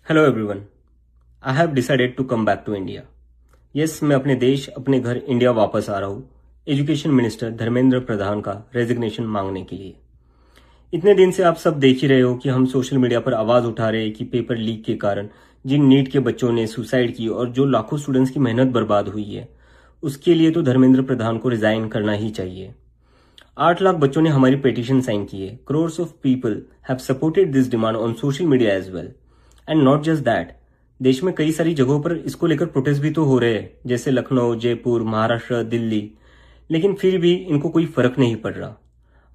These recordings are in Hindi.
Hello everyone, I have decided to come back to India. Yes, मैं अपने देश, अपने घर इंडिया वापस आ रहा हूँ एजुकेशन मिनिस्टर धर्मेंद्र प्रधान का रेजिग्नेशन मांगने के लिए। इतने दिन से आप सब देख ही रहे हो कि हम सोशल मीडिया पर आवाज उठा रहे हैं कि पेपर लीक के कारण जिन नीट के बच्चों ने सुसाइड की और जो लाखों स्टूडेंट्स की मेहनत बर्बाद हुई है, उसके लिए तो धर्मेंद्र प्रधान को रिजाइन करना ही चाहिए। 8 लाख बच्चों ने हमारी पिटीशन साइन की है। Crores of people have supported this demand on social media as well. And not just that, देश में कई सारी जगहों पर इसको लेकर प्रोटेस्ट भी तो हो रहे हैं, जैसे लखनऊ, जयपुर, महाराष्ट्र, दिल्ली। लेकिन फिर भी इनको कोई फर्क नहीं पड़ रहा।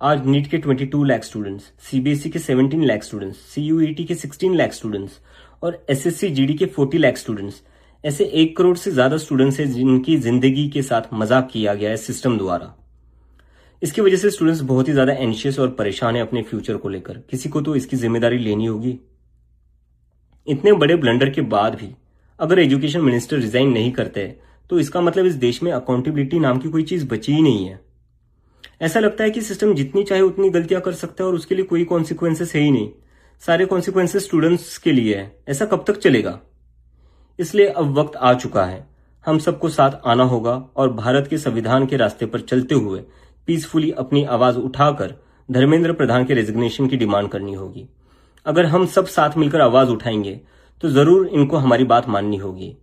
आज नीट के 22 लाख स्टूडेंट्स, सीबीएसई के 17 लाख स्टूडेंट्स, सीयूईटी के 16 लाख स्टूडेंट्स और एसएससी जीडी के 40 लाख स्टूडेंट्स, ऐसे 1 करोड़ से ज्यादा स्टूडेंट्स हैं जिनकी जिंदगी के साथ मजाक किया गया है सिस्टम द्वारा। इसकी वजह से स्टूडेंट्स बहुत ही ज्यादा एंशियस और परेशान है अपने फ्यूचर को लेकर। किसी को तो इसकी जिम्मेदारी लेनी होगी। इतने बड़े ब्लंडर के बाद भी अगर एजुकेशन मिनिस्टर रिजाइन नहीं करते तो इसका मतलब इस देश में अकाउंटेबिलिटी नाम की कोई चीज बची ही नहीं है। ऐसा लगता है कि सिस्टम जितनी चाहे उतनी गलतियां कर सकता है और उसके लिए कोई कॉन्सिक्वेंसेस है ही नहीं। सारे कॉन्सिक्वेंसेस स्टूडेंट्स के लिए है। ऐसा कब तक चलेगा? इसलिए अब वक्त आ चुका है, हम सबको साथ आना होगा और भारत के संविधान के रास्ते पर चलते हुए पीसफुली अपनी आवाज उठाकर धर्मेंद्र प्रधान के रेजिग्नेशन की डिमांड करनी होगी। अगर हम सब साथ मिलकर आवाज उठाएंगे तो जरूर इनको हमारी बात माननी होगी।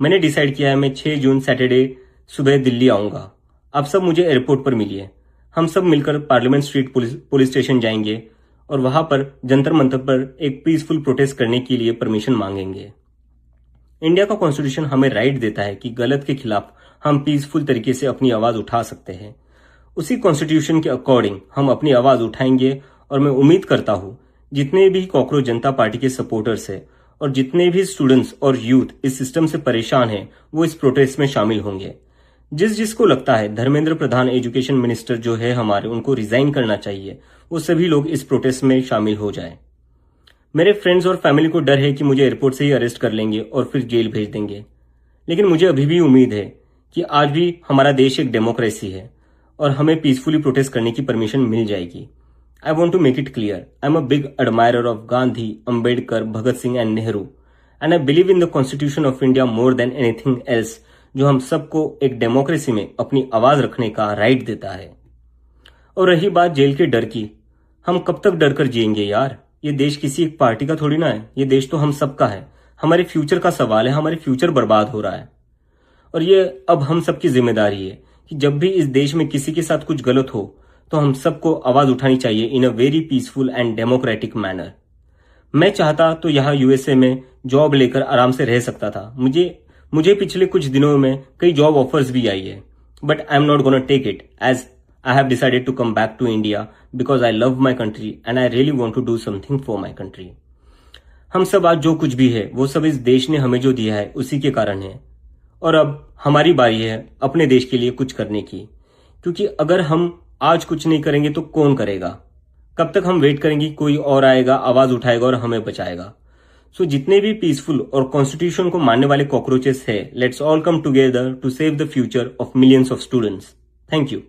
मैंने डिसाइड किया है, मैं 6 जून सैटरडे सुबह दिल्ली आऊंगा। आप सब मुझे एयरपोर्ट पर मिलिए। हम सब मिलकर पार्लियामेंट स्ट्रीट पुलिस स्टेशन जाएंगे और वहां पर जंतर मंतर पर एक पीसफुल प्रोटेस्ट करने के लिए परमिशन मांगेंगे। इंडिया का कॉन्स्टिट्यूशन हमें राइट देता है कि गलत के खिलाफ हम पीसफुल तरीके से अपनी आवाज उठा सकते हैं। उसी कॉन्स्टिट्यूशन के अकॉर्डिंग हम अपनी आवाज उठाएंगे और मैं उम्मीद करता हूं जितने भी कॉकरोच जनता पार्टी के सपोर्टर्स हैं और जितने भी स्टूडेंट्स और यूथ इस सिस्टम से परेशान हैं, वो इस प्रोटेस्ट में शामिल होंगे। जिसको लगता है धर्मेंद्र प्रधान एजुकेशन मिनिस्टर जो है हमारे, उनको रिजाइन करना चाहिए, वो सभी लोग इस प्रोटेस्ट में शामिल हो जाएं। मेरे फ्रेंड्स और फैमिली को डर है कि मुझे एयरपोर्ट से ही अरेस्ट कर लेंगे और फिर जेल भेज देंगे। लेकिन मुझे अभी भी उम्मीद है कि आज भी हमारा देश एक डेमोक्रेसी है और हमें पीसफुली प्रोटेस्ट करने की परमिशन मिल जाएगी। I want to make it clear, I'm a big admirer of Gandhi, Ambedkar, Bhagat Singh and Nehru, and I believe in the Constitution of India more than anything else, जो हम सबको एक डेमोक्रेसी में अपनी आवाज रखने का राइट देता है। और रही बात जेल के डर की, हम कब तक डर कर जिएंगे यार? ये देश किसी एक पार्टी का थोड़ी ना है, ये देश तो हम सबका है। हमारे फ्यूचर का सवाल है, हमारे फ्यूचर बर्बाद हो रहा है और ये अब हम सबकी जिम्मेदारी है कि जब भी इस देश में किसी के साथ कुछ गलत हो तो हम सबको आवाज उठानी चाहिए in a very peaceful and democratic manner. मैं चाहता तो यहाँ यूएसए में जॉब लेकर आराम से रह सकता था। मुझे पिछले कुछ दिनों में कई जॉब ऑफर्स भी आई है, but I am not gonna take it as I have decided to come back to India because I love my country and I really want to do something for my country. हम सब आज जो कुछ भी है वो सब इस देश ने हमें जो दिया है उसी के कारण है और अब हमारी बारी है अपने देश के लिए कुछ करने की। क्योंकि अगर हम आज कुछ नहीं करेंगे तो कौन करेगा? कब तक हम वेट करेंगे? कोई और आएगा, आवाज उठाएगा और हमें बचाएगा। सो जितने भी पीसफुल और कॉन्स्टिट्यूशन को मानने वाले कॉकरोचेस है, let's all come together to save the future of millions of students. Thank you.